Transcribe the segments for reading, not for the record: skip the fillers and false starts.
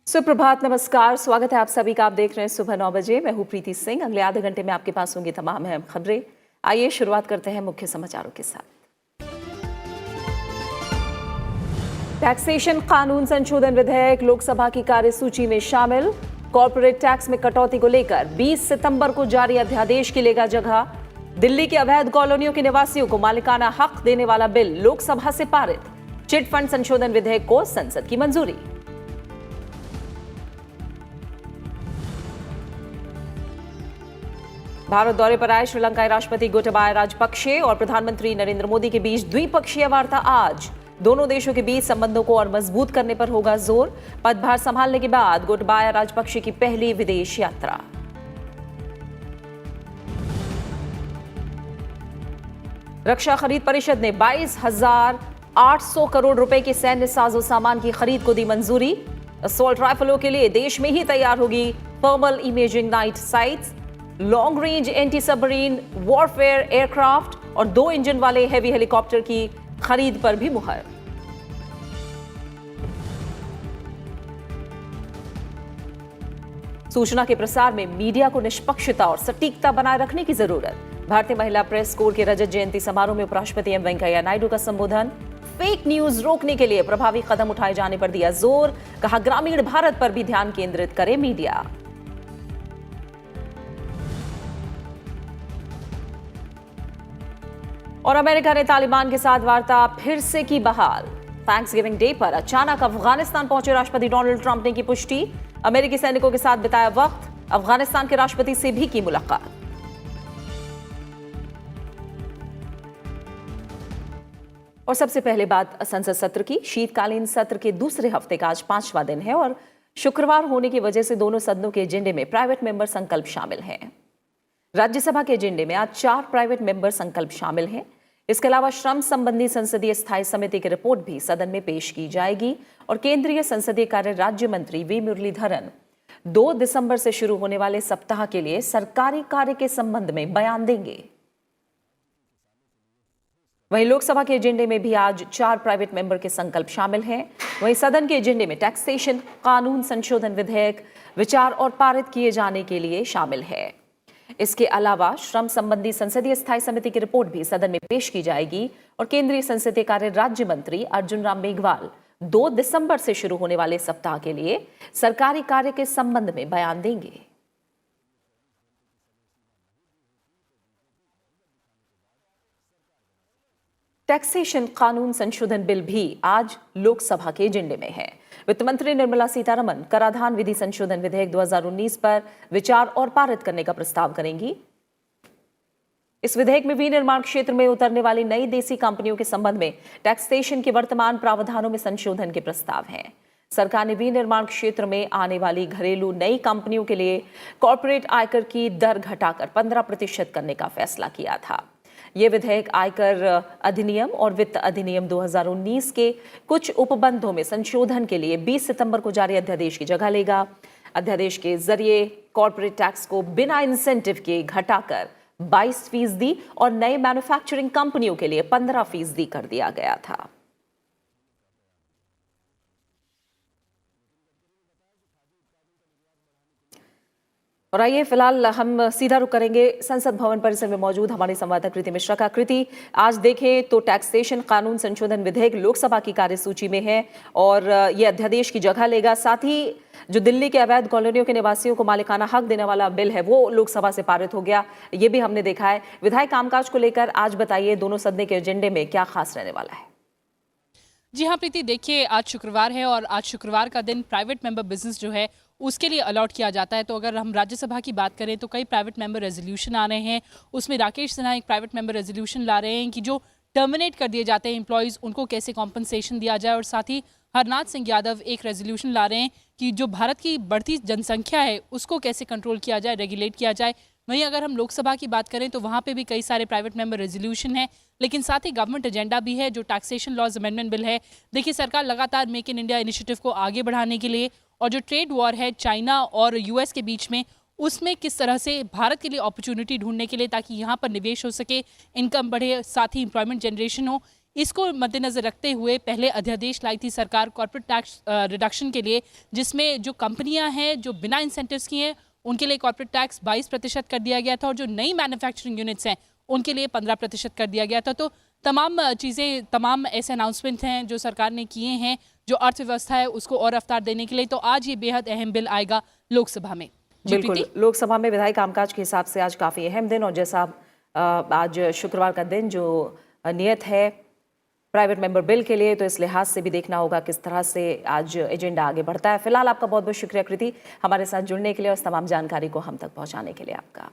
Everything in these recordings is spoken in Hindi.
सुप्रभात, नमस्कार, स्वागत है आप सभी का। आप देख रहे हैं सुबह 9 बजे। मैं हूं प्रीति सिंह। अगले आधे घंटे में आपके पास होंगी तमाम अहम खबरें। आइए शुरुआत करते हैं मुख्य समाचारों के साथ। टैक्सेशन कानून संशोधन विधेयक लोकसभा की कार्यसूची में शामिल। कॉर्पोरेट टैक्स में कटौती को लेकर 20 सितंबर को जारी अध्यादेश की लेगा जगह। दिल्ली के अवैध कॉलोनियों के निवासियों को मालिकाना हक देने वाला बिल लोकसभा से पारित। चिट फंड संशोधन विधेयक को संसद की मंजूरी। भारत दौरे पर आए श्रीलंकाई राष्ट्रपति गोटाबाया राजपक्षे और प्रधानमंत्री नरेंद्र मोदी के बीच द्विपक्षीय वार्ता आज। दोनों देशों के बीच संबंधों को और मजबूत करने पर होगा जोर। पदभार संभालने के बाद गोटाबाया राजपक्षे की पहली विदेश यात्रा। रक्षा खरीद परिषद ने 22,800 करोड़ रुपए के सैन्य साजो सामान की खरीद को दी मंजूरी। असॉल्ट राइफलों के लिए देश में ही तैयार होगी thermal imaging night sites. Long range anti submarine warfare aircraft और 2 इंजन वाले हेवी हेलीकॉप्टर की खरीद पर भी मुहर। सूचना के प्रसार में मीडिया को निष्पक्षता और सटीकता बनाए रखने की जरूरत। भारतीय महिला प्रेस कोड के रजत जयंती समारोह में उपराष्ट्रपति एम वेंकैया नायडू का संबोधन। फेक न्यूज रोकने के लिए प्रभावी कदम उठाए जाने पर दिया जोर। कहा, ग्रामीण भारत पर भी ध्यान केंद्रित करे मीडिया। और अमेरिका ने तालिबान के साथ वार्ता फिर से की बहाल। थैंक्सगिविंग डे पर अचानक अफगानिस्तान पहुंचे राष्ट्रपति डोनाल्ड ट्रंप ने की पुष्टि। अमेरिकी सैनिकों के साथ बिताया वक्त। अफगानिस्तान के राष्ट्रपति से भी की मुलाकात। और सबसे पहले बात संसद सत्र की। शीतकालीन सत्र के दूसरे हफ्ते का आज 5वां दिन है और शुक्रवार होने की वजह से दोनों सदनों के एजेंडे में प्राइवेट मेंबर संकल्प शामिल हैं। राज्यसभा के एजेंडे में आज 4 प्राइवेट मेंबर संकल्प शामिल हैं। इसके अलावा श्रम संबंधी संसदीय स्थायी समिति की रिपोर्ट भी सदन में पेश की जाएगी और केंद्रीय संसदीय कार्य राज्य मंत्री वी मुरलीधरन 2 दिसंबर से शुरू होने वाले सप्ताह के लिए सरकारी कार्य के संबंध में बयान देंगे। वहीं लोकसभा के एजेंडे में भी आज 4 प्राइवेट मेंबर के संकल्प शामिल हैं। वहीं सदन के एजेंडे में टैक्सेशन कानून संशोधन विधेयक विचार और पारित किए जाने के लिए शामिल है। इसके अलावा श्रम संबंधी संसदीय स्थायी समिति की रिपोर्ट भी सदन में पेश की जाएगी और केंद्रीय संसदीय कार्य राज्य मंत्री अर्जुन राम मेघवाल 2 दिसंबर से शुरू होने वाले सप्ताह के लिए सरकारी कार्य के संबंध में बयान देंगे। टैक्सेशन कानून संशोधन बिल भी आज लोकसभा के एजेंडे में है। वित्त मंत्री निर्मला सीतारमण कराधान विधि संशोधन विधेयक 2019 पर विचार और पारित करने का प्रस्ताव करेंगी। इस विधेयक में विनिर्माण क्षेत्र में उतरने वाली नई देसी कंपनियों के संबंध में टैक्सेशन के वर्तमान प्रावधानों में संशोधन के प्रस्ताव हैं। सरकार ने विनिर्माण क्षेत्र में आने वाली घरेलू नई कंपनियों के लिए कॉर्पोरेट आयकर की दर घटाकर 15% करने का फैसला किया था। ये विधेयक आयकर अधिनियम और वित्त अधिनियम 2019 के कुछ उपबंधों में संशोधन के लिए 20 सितंबर को जारी अध्यादेश की जगह लेगा। अध्यादेश के जरिए कॉर्पोरेट टैक्स को बिना इंसेंटिव के घटाकर 22% और नए मैन्युफैक्चरिंग कंपनियों के लिए 15% कर दिया गया था। और आइए फिलहाल हम सीधा रुख करेंगे संसद भवन परिसर में मौजूद हमारे संवाददाता कृति मिश्रा का। कृति, आज देखें तो टैक्सेशन कानून संशोधन विधेयक लोकसभा की कार्यसूची में है और ये अध्यादेश की जगह लेगा। साथ ही जो दिल्ली के अवैध कॉलोनियों के निवासियों को मालिकाना हक देने वाला बिल है वो लोकसभा से पारित हो गया, ये भी हमने देखा है। विधायी कामकाज को लेकर आज बताइए दोनों सदन के एजेंडे में क्या खास रहने वाला है? जी हाँ प्रीति, देखिए आज शुक्रवार है और आज शुक्रवार का दिन प्राइवेट मेंबर बिजनेस जो है उसके लिए अलॉट किया जाता है। तो अगर हम राज्यसभा की बात करें तो कई प्राइवेट मेंबर रेजोल्यूशन आ रहे हैं। उसमें राकेश सिन्हा एक प्राइवेट मेंबर रेजोल्यूशन ला रहे हैं कि जो टर्मिनेट कर दिए जाते हैं एम्प्लॉयज़ उनको कैसे कॉम्पनसेशन दिया जाए, और साथ ही हरनाथ सिंह यादव एक रेजोल्यूशन ला रहे हैं कि जो भारत की बढ़ती जनसंख्या है उसको कैसे कंट्रोल किया जाए, रेगुलेट किया जाए। वहीं अगर हम लोकसभा की बात करें तो वहाँ पे भी कई सारे प्राइवेट मेंबर रेजोल्यूशन है, लेकिन साथ ही गवर्नमेंट एजेंडा भी है जो टैक्सेशन लॉज अमेंडमेंट बिल है। देखिए सरकार लगातार मेक इन इंडिया इनिशिएटिव को आगे बढ़ाने के लिए और जो ट्रेड वॉर है चाइना और यूएस के बीच में उसमें किस तरह से भारत के लिए अपॉर्चुनिटी ढूंढने के लिए ताकि यहाँ पर निवेश हो सके, इनकम बढ़े, साथ ही एम्प्लॉयमेंट जनरेशन हो, इसको मद्देनजर रखते हुए पहले अध्यादेश लाई थी सरकार कॉर्पोरेट टैक्स रिडक्शन के लिए, जिसमें जो कंपनियां हैं जो बिना इंसेंटिव्स की हैं उनके लिए कॉर्पोरेट टैक्स 22% कर दिया गया था, और जो नई मैन्युफैक्चरिंग यूनिट्स हैं उनके लिए 15% कर दिया गया था। तो तमाम चीज़ें, तमाम ऐसे अनाउंसमेंट हैं जो सरकार ने किए हैं जो अर्थव्यवस्था है उसको और रफ्तार देने के लिए। तो आज ये बेहद अहम बिल आएगा लोकसभा में। बिल्कुल, लोकसभा में विधायी कामकाज के हिसाब से आज काफ़ी अहम दिन, और जैसा आज शुक्रवार का दिन जो नियत है प्राइवेट मेंबर बिल के लिए, तो इस लिहाज से भी देखना होगा किस तरह से आज एजेंडा आगे बढ़ता है। फिलहाल आपका बहुत बहुत शुक्रिया कृति, हमारे साथ जुड़ने के लिए और इस तमाम जानकारी को हम तक पहुंचाने के लिए आपका।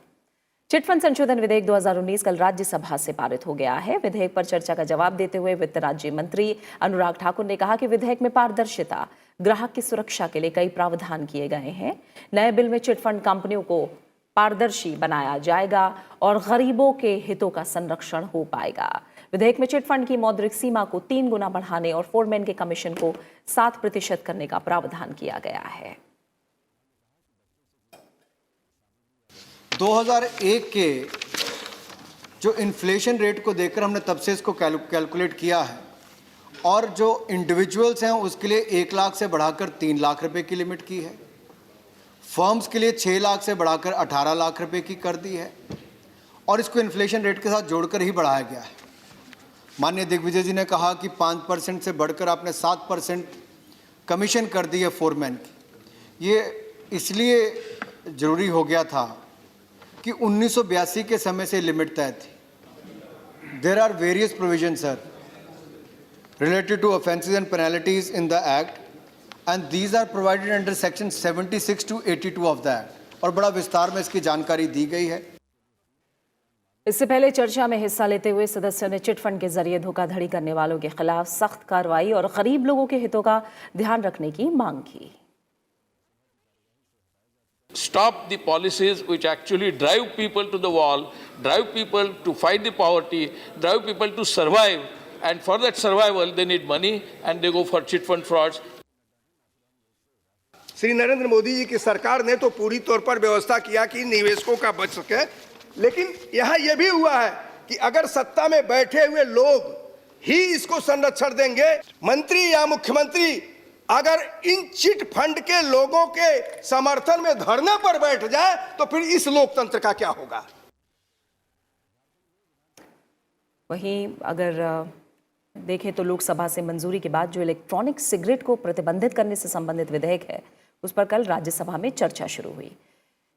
चिटफंड संशोधन विधेयक 2019 कल राज्यसभा से पारित हो गया है। विधेयक पर चर्चा का जवाब देते हुए वित्त राज्य मंत्री अनुराग ठाकुर ने कहा कि विधेयक में पारदर्शिता, ग्राहक की सुरक्षा के लिए कई प्रावधान किए गए हैं। नए बिल में चिटफंड कंपनियों को पारदर्शी बनाया जाएगा और गरीबों के हितों का संरक्षण हो पाएगा। विधेयक में चिटफंड की मौद्रिक सीमा को 3 गुना बढ़ाने और फोरमैन के कमीशन को 7% करने का प्रावधान किया गया है। 2001 के जो इन्फ्लेशन रेट को देखकर हमने तब से इसको कैलकुलेट किया है, और जो इंडिविजुअल्स हैं उसके लिए 1 लाख से बढ़ाकर 3 लाख रुपए की लिमिट की है, फर्म्स के लिए 6 लाख से बढ़ाकर 18 लाख रुपए की कर दी है, और इसको इन्फ्लेशन रेट के साथ जोड़कर ही बढ़ाया गया है। माननीय दिग्विजय जी ने कहा कि 5% से बढ़कर आपने 7% कमीशन कर दी है फोरमैन की। ये इसलिए ज़रूरी हो गया था कि 1982 के समय से लिमिट तय थी। There are various provision sir related to offences and penalties in the act, and these are provided under section 76 to 82 of the act, और बड़ा विस्तार में इसकी जानकारी दी गई है। इससे पहले चर्चा में हिस्सा लेते हुए सदस्यों ने चिटफंड के जरिए धोखाधड़ी करने वालों के खिलाफ सख्त कार्रवाई और गरीब लोगों के हितों का ध्यान रखने की मांग की। Stop the policies which actually drive people to the wall, drive people to fight the poverty, drive people to survive, and for that survival they need money and they go for chit fund frauds. Shri Narendra Modi ji की सरकार ने तो पूरी तौर पर व्यवस्था किया कि निवेशकों का बच सके, लेकिन यहां यह भी हुआ है कि अगर सत्ता में बैठे हुए लोग ही इसको संरक्षण देंगे, मंत्री या मुख्यमंत्री अगर इन चिट फंड के लोगों के समर्थन में धरने पर बैठ जाए तो फिर इस लोकतंत्र का क्या होगा। वहीं अगर देखें तो लोकसभा से मंजूरी के बाद जो इलेक्ट्रॉनिक सिगरेट को प्रतिबंधित करने से संबंधित विधेयक है, उस पर कल राज्यसभा में चर्चा शुरू हुई।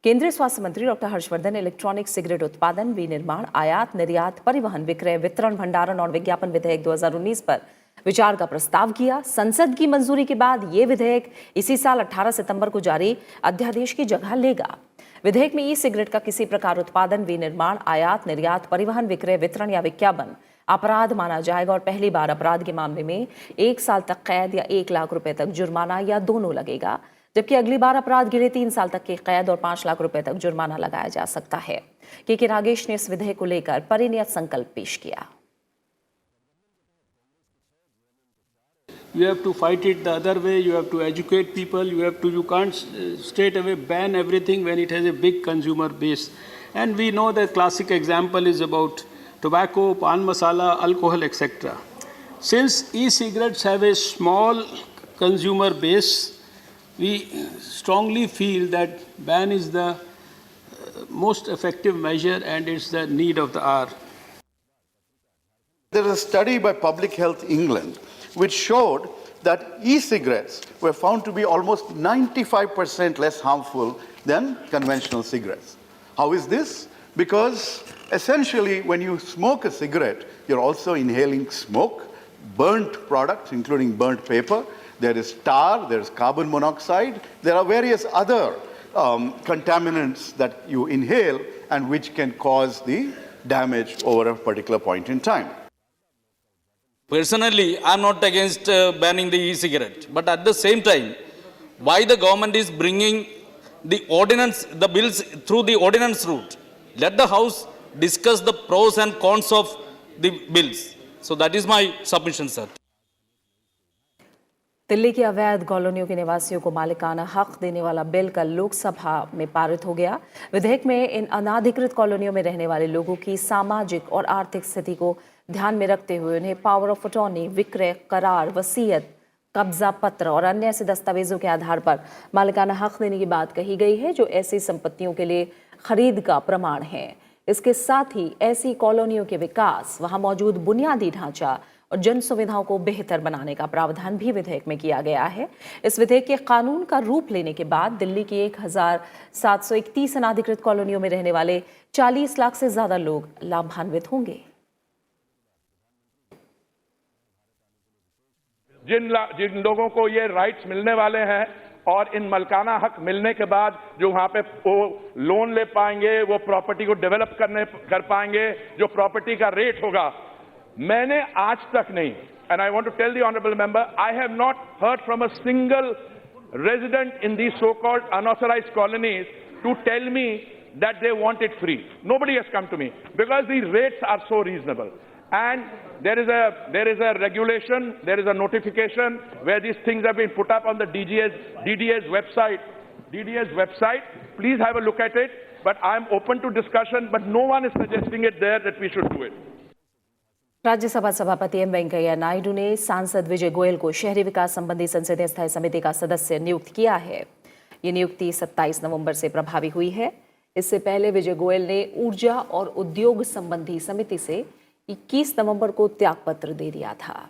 केंद्रीय स्वास्थ्य मंत्री डॉक्टर हर्षवर्धन ने इलेक्ट्रॉनिक सिगरेट उत्पादन, विनिर्माण, आयात, निर्यात, परिवहन, विक्रय, वितरण, भंडारण और विज्ञापन विधेयक 2019 पर विचार का प्रस्ताव किया। संसद की मंजूरी के बाद ये विधेयक इसी साल 18 सितंबर को जारी अध्यादेश की जगह लेगा। विधेयक में ई सिगरेट का किसी प्रकार उत्पादन, विनिर्माण, आयात, निर्यात, परिवहन, विक्रय, वितरण या विज्ञापन अपराध माना जाएगा, और पहली बार अपराध के मामले में 1 साल तक कैद या 1 लाख रुपए तक जुर्माना या दोनों लगेगा, जबकि अगली बार अपराध के लिए 3 साल तक की कैद और 5 लाख रुपए तक जुर्माना लगाया जा सकता है। के रागेश ने इस विधेयक को लेकर परिणत संकल्प पेश किया। You have to fight it the other way. You have to educate people. You can't straight away ban everything when it has a big consumer base. And we know the classic example is about tobacco, pan masala, alcohol, etc. Since e-cigarettes have a small consumer base, we strongly feel that ban is the most effective measure and it's the need of the hour. There is a study by Public Health England which showed that e-cigarettes were found to be almost 95% less harmful than conventional cigarettes. How is this? Because essentially when you smoke a cigarette, you're also inhaling smoke, burnt products including burnt paper, there is tar, there is carbon monoxide, there are various other contaminants that you inhale and which can cause the damage over a particular point in time. Personally, I'm not against banning the e-cigarette, but at the same time, why the government is bringing the ordinance, the bills through the ordinance route? Let the House discuss the pros and cons of the bills. So that is my submission, sir. Delhi की अवैध कॉलोनियों के निवासियों को मालिकाना हक देने वाला बिल कल लोकसभा में पारित हो गया। विधेयक में इन अनाधिकृत कॉलोनियों में रहने वाले लोगों की सामाजिक और आर्थिक स्थिति को ध्यान में रखते हुए उन्हें पावर ऑफ अटॉर्नी, विक्रय करार, वसीयत, कब्जा पत्र और अन्य ऐसे दस्तावेजों के आधार पर मालिकाना हक देने की बात कही गई है जो ऐसी संपत्तियों के लिए खरीद का प्रमाण है। इसके साथ ही ऐसी कॉलोनियों के विकास, वहां मौजूद बुनियादी ढांचा और जन सुविधाओं को बेहतर बनाने का प्रावधान भी विधेयक में किया गया है। इस विधेयक के कानून का रूप लेने के बाद दिल्ली की 1731 अनाधिकृत कॉलोनियों में रहने वाले 40 लाख से ज्यादा लोग लाभान्वित होंगे। जिन लोगों को ये राइट्स मिलने वाले हैं और इन मलकाना हक मिलने के बाद जो वहां पे वो लोन ले पाएंगे, वो प्रॉपर्टी को डेवलप कर पाएंगे, जो प्रॉपर्टी का रेट होगा, मैंने आज तक नहीं, and I want to tell the honourable member, I have not heard from a single resident in these so-called unauthorized colonies to tell me that they want it free. Nobody has come to me because the rates are so reasonable. And there is a regulation, there is a notification where these things have been put up on the DDA's website. DDA's website. Please have a look at it. But I'm open to discussion. But no one is suggesting it there that we should do it. Rajya Sabha सभापति एम वेंकैया नायडू ने सांसद विजय गोयल को शहरी विकास संबंधी संसदीय स्थायी समिति का सदस्य नियुक्त किया है। ये नियुक्ति 27 नवंबर से प्रभावी हुई है। इससे पहले विजय गोयल ने ऊर्जा और उद्योग संबंधी समिति से 21 नवंबर को त्यागपत्र दे दिया था।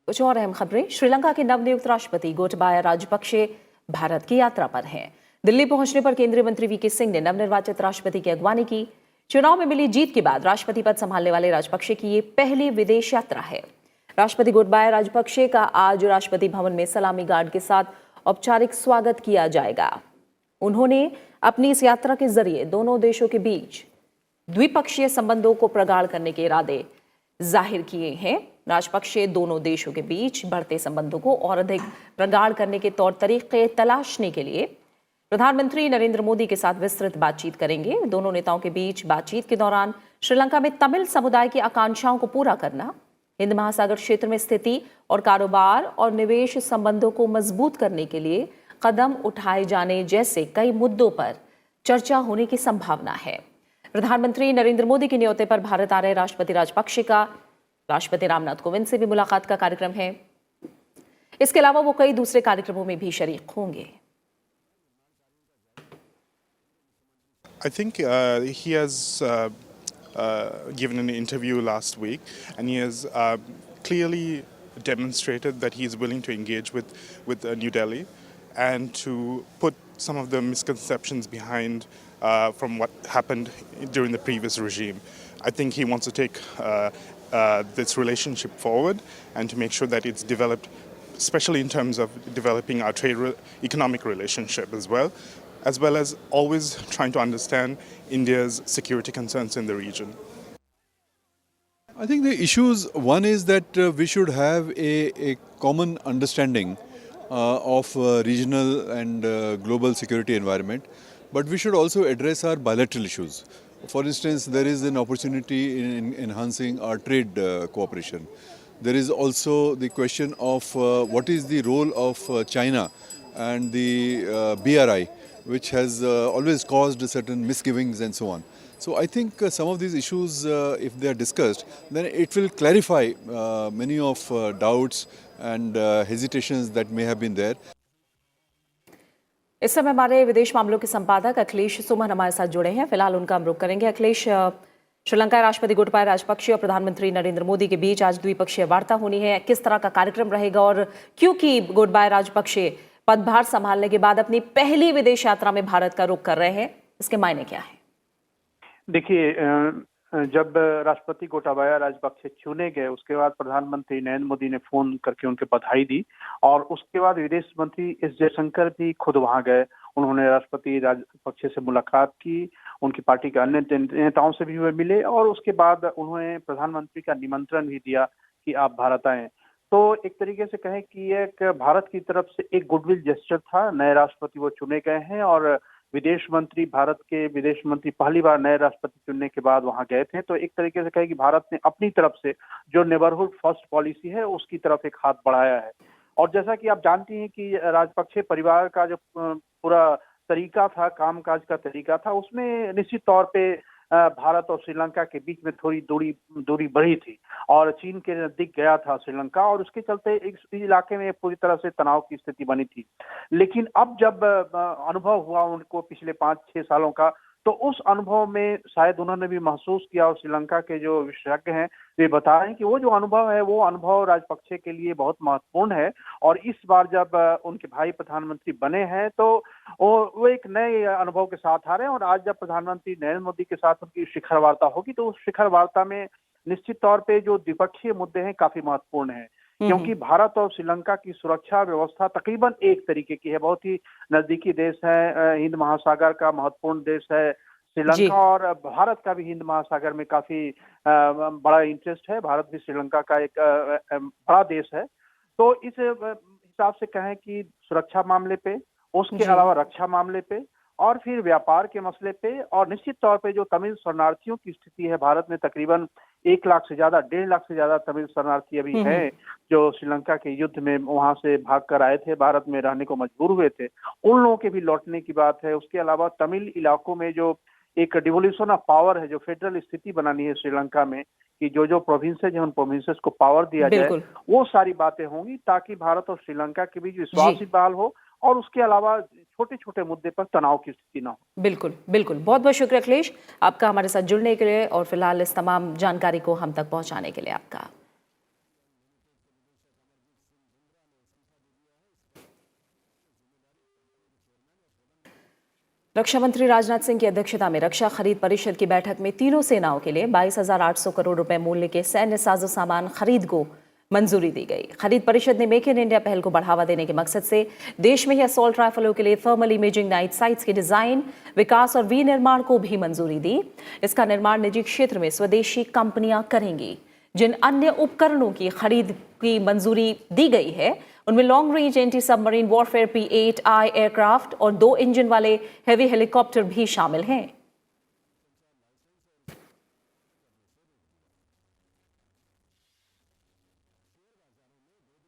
कुछ और अहम खबरें। श्रीलंका के नवनियुक्त राष्ट्रपति गोटबाया राजपक्षे भारत की यात्रा पर हैं। दिल्ली पहुंचने पर केंद्रीय मंत्री वीके सिंह ने नवनिर्वाचित राष्ट्रपति की अगवानी की। चुनाव में मिली जीत के बाद राष्ट्रपति पद संभालने वाले राजपक्षे की ये पहली विदेश यात्रा है। राष्ट्रपति गोटबाया राजपक्षे का आज राष्ट्रपति भवन में सलामी गार्ड के साथ औपचारिक स्वागत किया जाएगा। उन्होंने अपनी इस यात्रा के जरिए दोनों देशों के बीच द्विपक्षीय संबंधों को प्रगाढ़ करने के इरादे जाहिर किए हैं। राजपक्षे दोनों देशों के बीच बढ़ते संबंधों को और अधिक प्रगाढ़ करने के तौर तरीके तलाशने के लिए प्रधानमंत्री नरेंद्र मोदी के साथ विस्तृत बातचीत करेंगे। दोनों नेताओं के बीच बातचीत के दौरान श्रीलंका में तमिल समुदाय की आकांक्षाओं को पूरा करना, हिंद महासागर क्षेत्र में स्थिति और कारोबार और निवेश संबंधों को मजबूत करने के लिए कदम उठाए जाने जैसे कई मुद्दों पर चर्चा होने की संभावना है। प्रधानमंत्री नरेंद्र मोदी के न्योते पर भारत आ रहे राष्ट्रपति राजपक्षे का राष्ट्रपति रामनाथ कोविंद से भी मुलाकात का कार्यक्रम है। इसके अलावा वो कई दूसरे कार्यक्रमों में भी शरीक होंगे। I think he has given an interview last week, and he has clearly demonstrated that he is willing to engage with New Delhi and to put some of the misconceptions behind from what happened during the previous regime. I think he wants to take this relationship forward and to make sure that it's developed, especially in terms of developing our economic relationship as well as always trying to understand India's security concerns in the region. I think the issues, one is that we should have a common understanding of regional and global security environment, but we should also address our bilateral issues. For instance, there is an opportunity in enhancing our trade cooperation. There is also the question of what is the role of China and the BRI, which has always caused certain misgivings and so on. So I think some of these issues, if they are discussed, then it will clarify many of doubts and hesitations that may have been there. इस समय हमारे विदेश मामलों के संपादक अखिलेश सुमन हमारे साथ जुड़े हैं। फिलहाल उनका हम रुख करेंगे। अखिलेश, श्रीलंका राष्ट्रपति गोटबाया राजपक्षे और प्रधानमंत्री नरेंद्र मोदी के बीच आज द्विपक्षीय वार्ता होनी है। किस तरह का कार्यक्रम रहेगा और क्योंकि गोटबाया राजपक्षे पदभार संभालने के बाद अपनी पहली विदेश यात्रा में भारत का रुख कर रहे हैं, इसके मायने क्या है? देखिए, जब राष्ट्रपति गोटाबाया राजपक्षे चुने गए उसके बाद प्रधानमंत्री नरेंद्र मोदी ने फोन करके उनके बधाई दी और उसके बाद विदेश मंत्री एस जयशंकर भी खुद वहां गए। उन्होंने राष्ट्रपति राजपक्षे से मुलाकात की, उनकी पार्टी के अन्य नेताओं से भी वे मिले और उसके बाद उन्होंने प्रधानमंत्री का निमंत्रण भी दिया कि आप भारत आएं। तो एक तरीके से कहें कि एक भारत की तरफ से एक गुडविल जेस्चर था। नए राष्ट्रपति वो चुने गए हैं और भारत के विदेश मंत्री पहली बार नए राष्ट्रपति चुनने के बाद वहां गए थे। तो एक तरीके से कहें कि भारत ने अपनी तरफ से जो नेबरहुड फर्स्ट पॉलिसी है उसकी तरफ एक हाथ बढ़ाया है। और जैसा कि आप जानती हैं कि राजपक्षे परिवार का जो पूरा तरीका था, कामकाज का तरीका था, उसमें निश्चित तौर पे भारत और श्रीलंका के बीच में थोड़ी दूरी बढ़ी थी और चीन के नजदीक गया था श्रीलंका, और उसके चलते इस इलाके में पूरी तरह से तनाव की स्थिति बनी थी। लेकिन अब जब अनुभव हुआ उनको पिछले 5-6 सालों का, तो उस अनुभव में शायद उन्होंने भी महसूस किया, और श्रीलंका के जो विशेषज्ञ हैं वे बता रहे हैं कि वो जो अनुभव है वो अनुभव राजपक्षे के लिए बहुत महत्वपूर्ण है। और इस बार जब उनके भाई प्रधानमंत्री बने हैं तो वो एक नए अनुभव के साथ आ रहे हैं, और आज जब प्रधानमंत्री नरेंद्र मोदी के साथ उनकी शिखर वार्ता होगी तो उस शिखर वार्ता में निश्चित तौर पे जो द्विपक्षीय मुद्दे हैं काफी महत्वपूर्ण है, क्योंकि भारत और श्रीलंका की सुरक्षा व्यवस्था तकरीबन एक तरीके की है, बहुत ही नजदीकी देश है, हिंद महासागर का महत्वपूर्ण देश है श्रीलंका, और भारत का भी हिंद महासागर में काफी बड़ा इंटरेस्ट है। भारत भी श्रीलंका का एक बड़ा देश है। तो इस हिसाब से कहें कि सुरक्षा मामले पे, उसके अलावा रक्षा मामले पे, और फिर व्यापार के मसले पे, और निश्चित तौर पे जो तमिल शरणार्थियों की स्थिति है, भारत में तकरीबन 1 लाख से ज्यादा, 1.5 लाख से ज्यादा तमिल शरणार्थी अभी हैं जो श्रीलंका के युद्ध में वहां से भाग कर आए थे, भारत में रहने को मजबूर हुए थे, उन लोगों के भी लौटने की बात है। उसके अलावा तमिल इलाकों में जो एक डिवोल्यूशन ऑफ पावर है, जो फेडरल स्थिति बनानी है श्रीलंका में, कि जो प्रोविंसेज हैं उन प्रोविंसेस को पावर दिया जाए, वो सारी बातें होंगी ताकि भारत और श्रीलंका के बीच विश्वास भी बहाल हो, और उसके अलावा छोटे छोटे मुद्दे पर तनाव की स्थिति ना हो। बिल्कुल बिल्कुल, बहुत बहुत शुक्रिया अखिलेश आपका हमारे साथ जुड़ने के लिए, और फिलहाल इस तमाम जानकारी को हम तक पहुंचाने के लिए आपका। रक्षा मंत्री राजनाथ सिंह की अध्यक्षता में रक्षा खरीद परिषद की बैठक में तीनों सेनाओं के लिए 22,800 करोड़ रुपए मूल्य के सैन्य साजो सामान खरीद को मंजूरी दी गई। खरीद परिषद ने मेक इन इंडिया पहल को बढ़ावा देने के मकसद से देश में ही असॉल्ट राइफलों के लिए थर्मल इमेजिंग नाइट साइट्स के डिजाइन, विकास और विनिर्माण को भी मंजूरी दी। इसका निर्माण निजी क्षेत्र में स्वदेशी कंपनियां करेंगी। जिन अन्य उपकरणों की खरीद की मंजूरी दी गई है उनमें long range anti submarine warfare P-8I aircraft और 2 इंजन वाले हेवी हेलीकॉप्टर भी शामिल हैं।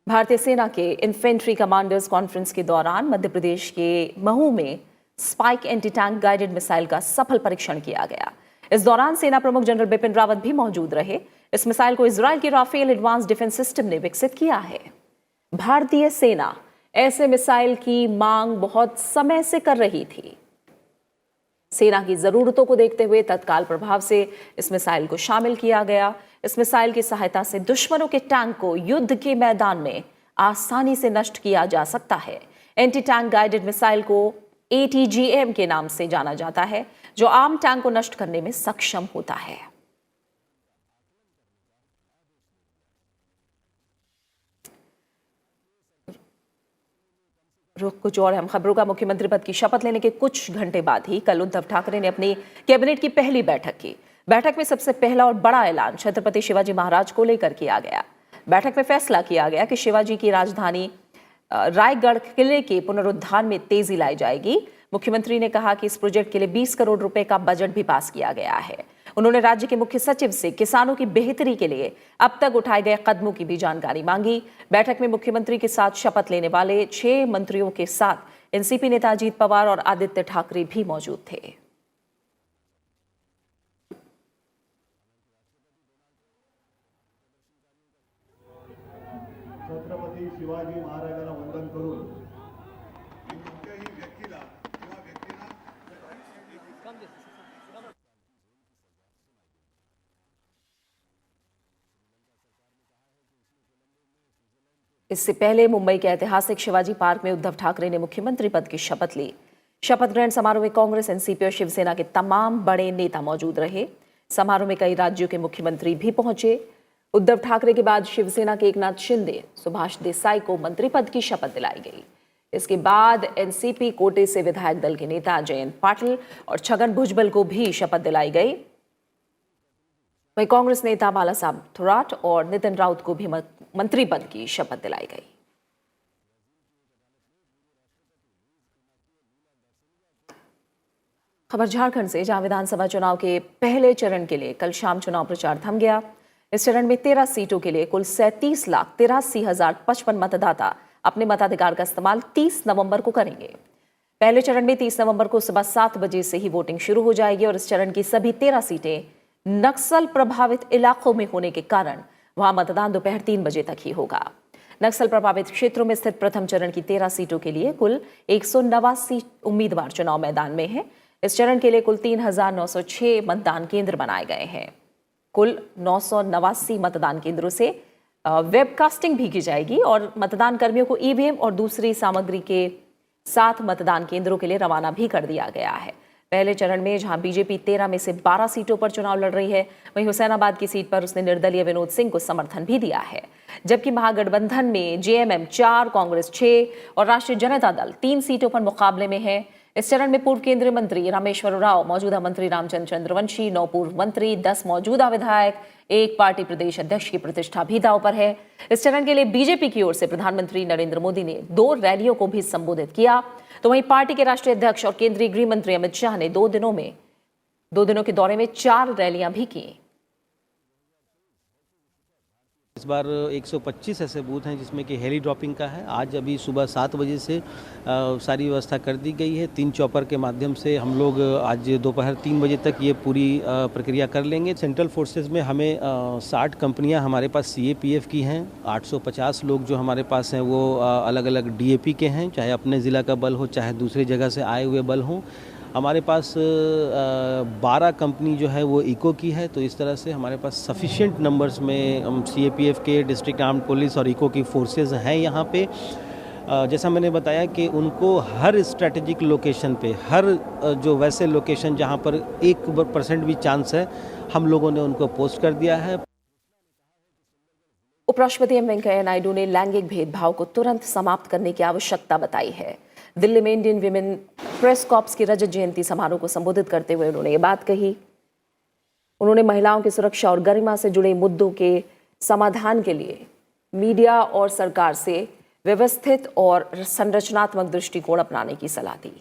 भारतीय सेना के इन्फेंट्री कमांडर्स कॉन्फ्रेंस के दौरान मध्य प्रदेश के महू में spike anti tank guided missile का सफल परीक्षण किया गया। इस दौरान सेना प्रमुख जनरल बिपिन रावत भी मौजूद रहे। इस मिसाइल को इजरायल के राफेल एडवांस डिफेंस सिस्टम ने विकसित किया है। भारतीय सेना ऐसे मिसाइल की मांग बहुत समय से कर रही थी। सेना की जरूरतों को देखते हुए तत्काल प्रभाव से इस मिसाइल को शामिल किया गया। इस मिसाइल की सहायता से दुश्मनों के टैंक को युद्ध के मैदान में आसानी से नष्ट किया जा सकता है। एंटी टैंक गाइडेड मिसाइल को ATGM के नाम से जाना जाता है, जो आम टैंक को नष्ट करने में सक्षम होता है। रुख कुछ और हम खबरों का। मुख्यमंत्री पद की शपथ लेने के कुछ घंटे बाद ही कल उद्धव ठाकरे ने अपनी कैबिनेट की पहली बैठक की। बैठक में सबसे पहला और बड़ा ऐलान छत्रपति शिवाजी महाराज को लेकर किया गया। बैठक में फैसला किया गया कि शिवाजी की राजधानी रायगढ़ किले के पुनरुद्धार में तेजी लाई जाएगी। मुख्यमंत्री ने कहा कि इस प्रोजेक्ट के लिए 20 करोड़ रुपए का बजट भी पास किया गया है। उन्होंने राज्य के मुख्य सचिव से किसानों की बेहतरी के लिए अब तक उठाए गए कदमों की भी जानकारी मांगी। बैठक में मुख्यमंत्री के साथ शपथ लेने वाले 6 मंत्रियों के साथ एनसीपी नेता अजीत पवार और आदित्य ठाकरे भी मौजूद थे। छत्रपती शिवाजी महाराजांना वंदन करून इससे पहले मुंबई के ऐतिहासिक शिवाजी पार्क में उद्धव ठाकरे ने मुख्यमंत्री पद की शपथ ली। शपथ ग्रहण समारोह में कांग्रेस, एनसीपी और शिवसेना के तमाम बड़े नेता मौजूद रहे। समारोह में कई राज्यों के मुख्यमंत्री भी पहुंचे। उद्धव ठाकरे के बाद शिवसेना के एकनाथ शिंदे, सुभाष देसाई को मंत्री पद की शपथ दिलाई गई। इसके बाद एनसीपी कोटे से विधायक दल के नेता जयंत पाटिल और छगन भुजबल को भी शपथ दिलाई गई। वहीं कांग्रेस नेता बालासाहब थोराट और नितिन राउत को भी मंत्री पद की शपथ दिलाई गई। खबर झारखंड से, जहां विधानसभा चुनाव के पहले चरण के लिए कल शाम चुनाव प्रचार थम गया। इस चरण में 13 सीटों के लिए कुल 37,83,055 मतदाता अपने मताधिकार का इस्तेमाल 30 नवंबर को करेंगे। पहले चरण में 30 नवंबर को सुबह 7 बजे से ही वोटिंग शुरू हो जाएगी और इस चरण की सभी 13 सीटें नक्सल प्रभावित इलाकों में होने के कारण वहां मतदान दोपहर 3 बजे तक ही होगा। नक्सल प्रभावित क्षेत्रों में स्थित प्रथम चरण की 13 सीटों के लिए कुल 189 उम्मीदवार चुनाव मैदान में हैं। इस चरण के लिए कुल 3,906 मतदान केंद्र बनाए गए हैं। कुल 989 मतदान केंद्रों से वेबकास्टिंग भी की जाएगी और मतदान कर्मियों को ईवीएम और दूसरी सामग्री के 7 मतदान केंद्रों के लिए रवाना भी कर दिया गया है। पहले चरण में जहां बीजेपी 13 में से 12 सीटों पर चुनाव लड़ रही है, वहीं हुसैनाबाद की सीट पर उसने निर्दलीय विनोद सिंह को समर्थन भी दिया है। जबकि महागठबंधन में जेएमएम 4, कांग्रेस 6 और राष्ट्रीय जनता दल 3 सीटों पर मुकाबले में है। इस चरण में पूर्व केंद्रीय मंत्री रामेश्वर उरांव, मौजूदा मंत्री रामचंद्र चंद्रवंशी, 9 पूर्व मंत्री, 10 मौजूदा विधायक, 1 पार्टी प्रदेश अध्यक्ष की प्रतिष्ठा भी दांव पर है। इस चरण के लिए बीजेपी की ओर से प्रधानमंत्री नरेंद्र मोदी ने 2 रैलियों को भी संबोधित किया, तो वहीं पार्टी के राष्ट्रीय अध्यक्ष और केंद्रीय गृह मंत्री अमित शाह ने 2 दिनों के दौरे में 4 रैलियां भी की। इस बार 125 ऐसे बूथ हैं जिसमें कि हेली ड्रॉपिंग का है। आज अभी सुबह 7 बजे से सारी व्यवस्था कर दी गई है। 3 चॉपर के माध्यम से हम लोग आज दोपहर 3 बजे तक ये पूरी प्रक्रिया कर लेंगे। सेंट्रल फोर्सेस में हमें 60 कंपनियां हमारे पास सीएपीएफ की हैं। 850 लोग जो हमारे पास हैं वो अलग अलग डीएपी के हैं, चाहे अपने ज़िला का बल हो चाहे दूसरी जगह से आए हुए बल हों। हमारे पास 12 कंपनी जो है वो इको की है, तो इस तरह से हमारे पास सफिशिएंट नंबर्स में सीएपीएफ के, डिस्ट्रिक्ट आर्म्ड पुलिस और इको की फोर्सेस हैं यहाँ पे। जैसा मैंने बताया कि उनको हर स्ट्रेटेजिक लोकेशन पे, हर जो वैसे लोकेशन जहाँ पर 1% भी चांस है, हम लोगों ने उनको पोस्ट कर दिया है। उपराष्ट्रपति एम वेंकैया नायडू ने लैंगिक भेदभाव को तुरंत समाप्त करने की आवश्यकता बताई है। दिल्ली में इंडियन विमेन प्रेस कॉर्प्स की रजत जयंती समारोह को संबोधित करते हुए उन्होंने ये बात कही। उन्होंने महिलाओं की सुरक्षा और गरिमा से जुड़े मुद्दों के समाधान के लिए मीडिया और सरकार से व्यवस्थित और संरचनात्मक दृष्टिकोण अपनाने की सलाह दी।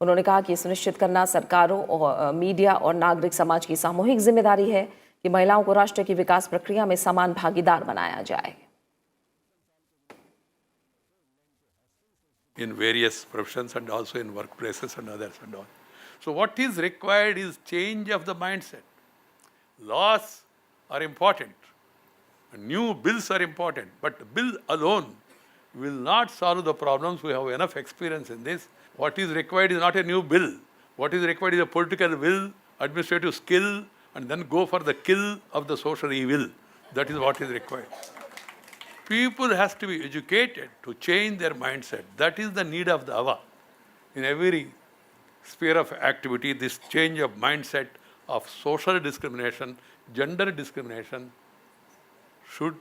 उन्होंने कहा कि सुनिश्चित करना सरकारों और मीडिया और नागरिक समाज की सामूहिक जिम्मेदारी है कि महिलाओं को राष्ट्र की विकास प्रक्रिया में समान भागीदार बनाया जाए। In various professions and also in workplaces and others and all. So what is required is change of the mindset. Laws are important, new bills are important, but bill alone will not solve the problems. We have enough experience in this. What is required is not a new bill. What is required is a political will, administrative skill, and then go for the kill of the social evil. That is what is required. People has to be educated to change their mindset. That is the need of the hour. In every sphere of activity, this change of mindset of social discrimination, gender discrimination should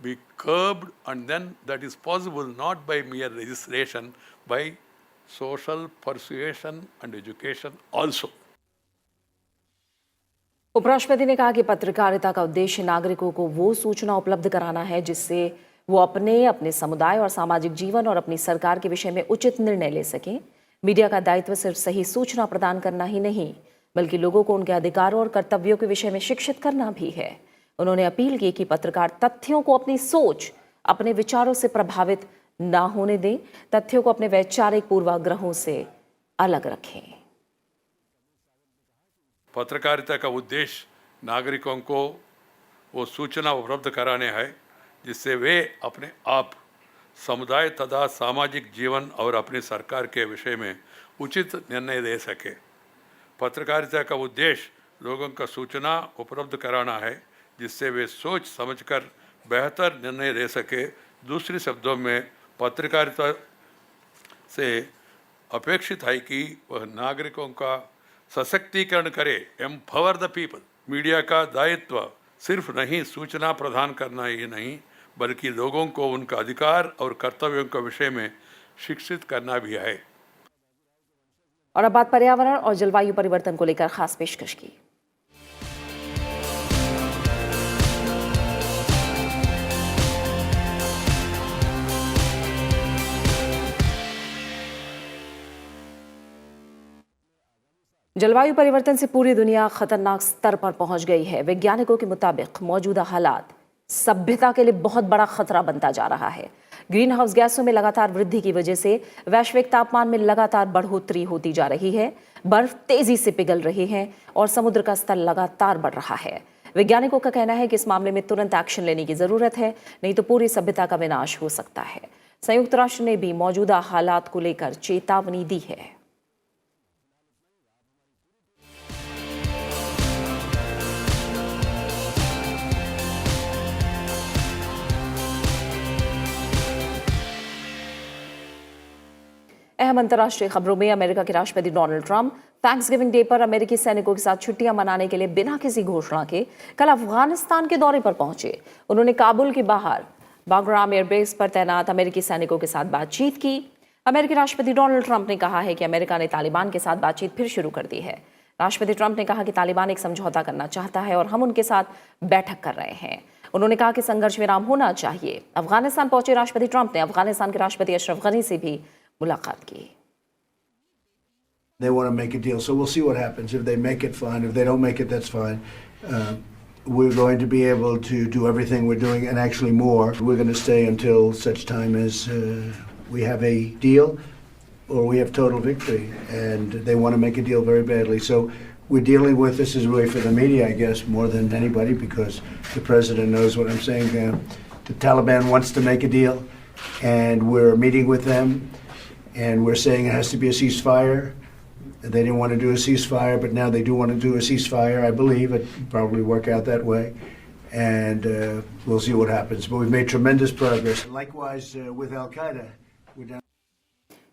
be curbed, and then that is possible not by mere legislation, by social persuasion and education also. उपराष्ट्रपति ने कहा कि पत्रकारिता का उद्देश्य नागरिकों को वो सूचना उपलब्ध कराना है जिससे वो अपने समुदाय और सामाजिक जीवन और अपनी सरकार के विषय में उचित निर्णय ले सकें। मीडिया का दायित्व सिर्फ सही सूचना प्रदान करना ही नहीं, बल्कि लोगों को उनके अधिकारों और कर्तव्यों के विषय में शिक्षित करना भी है। उन्होंने अपील की कि पत्रकार तथ्यों को अपनी सोच, अपने विचारों से प्रभावित ना होने दें, तथ्यों को अपने वैचारिक पूर्वाग्रहों से अलग रखें। पत्रकारिता का उद्देश्य नागरिकों को वो सूचना उपलब्ध कराने है जिससे वे अपने आप, समुदाय तथा सामाजिक जीवन और अपनी सरकार के विषय में उचित निर्णय ले सके। पत्रकारिता का उद्देश्य लोगों का सूचना उपलब्ध कराना है जिससे वे सोच समझकर बेहतर निर्णय ले सके। दूसरे शब्दों में पत्रकारिता से अपेक्षित है कि वह नागरिकों का सशक्तिकरण करे, एम्पावर द पीपल। मीडिया का दायित्व सिर्फ नहीं सूचना प्रदान करना ही नहीं, बल्कि लोगों को उनका अधिकार और कर्तव्यों के विषय में शिक्षित करना भी है। और अब बात पर्यावरण और जलवायु परिवर्तन को लेकर खास पेशकश की। जलवायु परिवर्तन से पूरी दुनिया खतरनाक स्तर पर पहुंच गई है। वैज्ञानिकों के मुताबिक मौजूदा हालात सभ्यता के लिए बहुत बड़ा खतरा बनता जा रहा है। ग्रीन हाउस गैसों में लगातार वृद्धि की वजह से वैश्विक तापमान में लगातार बढ़ोतरी होती जा रही है। बर्फ तेजी से पिघल रही है और समुद्र का स्तर लगातार बढ़ रहा है। वैज्ञानिकों का कहना है कि इस मामले में तुरंत एक्शन लेने की जरूरत है, नहीं तो पूरी सभ्यता का विनाश हो सकता है। संयुक्त राष्ट्र ने भी मौजूदा हालात को लेकर चेतावनी दी है। अहम अंतर्राष्ट्रीय खबरों में अमेरिका के राष्ट्रपति डोनाल्ड ट्रंप थैंक्सगिविंग डे पर अमेरिकी सैनिकों के साथ छुट्टियां मनाने के लिए बिना किसी घोषणा के कल अफगानिस्तान के दौरे पर पहुंचे। उन्होंने काबुल के बाहर बाग्राम एयरबेस पर तैनात अमेरिकी सैनिकों के साथ बातचीत की। अमेरिकी राष्ट्रपति डोनाल्ड ट्रंप ने कहा है कि अमेरिका ने तालिबान के साथ बातचीत फिर शुरू कर दी है। राष्ट्रपति ट्रंप ने कहा कि तालिबान एक समझौता करना चाहता है और हम उनके साथ बैठक कर रहे हैं। उन्होंने कहा कि संघर्ष विराम होना चाहिए। अफगानिस्तान पहुंचे राष्ट्रपति ट्रंप ने अफगानिस्तान के राष्ट्रपति अशरफ गनी से भी मुलाकात की। They want to make a deal, so we'll see what happens. If they make it, fine. If they don't make it, that's fine. We're going to be able to do everything we're doing and actually more. We're going to stay until such time as we have a deal or we have total victory. And they want to make a deal very badly. So we're dealing with, this is really for the media, I guess, more than anybody, because the president knows what I'm saying. The Taliban wants to make a deal, and we're meeting with them, and we're saying it has to be a ceasefire. They didn't want to do a ceasefire, but now they do want to do a ceasefire. I believe it probably work out that way, and we'll see what happens. But we've made tremendous progress. Likewise with Al Qaeda, we're down.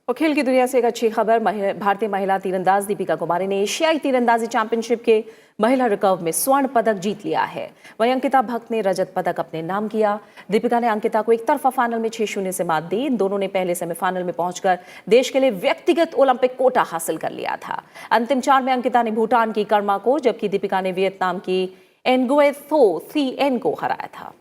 और खेल की दुनिया से एक अच्छी खबर, भारतीय महिला तीरंदाज दीपिका कुमारी ने एशियाई तीरंदाजी चैंपियनशिप के महिला रिकर्व में स्वर्ण पदक जीत लिया है। वहीं अंकिता भक्त ने रजत पदक अपने नाम किया। दीपिका ने अंकिता को एक तरफा फाइनल में 6-0 से मात दी। इन दोनों ने पहले सेमीफाइनल में पहुंचकर देश के लिए व्यक्तिगत ओलंपिक कोटा हासिल कर लिया था। अंतिम 4 में अंकिता ने भूटान की कर्मा को, जबकि दीपिका ने वियतनाम की एनगुए थो थी एन को हराया था।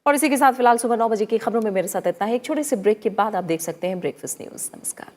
और इसी के साथ फिलहाल सुबह 9 बजे की खबरों में मेरे साथ इतना है। एक छोटे से ब्रेक के बाद आप देख सकते हैं ब्रेकफास्ट न्यूज। नमस्कार।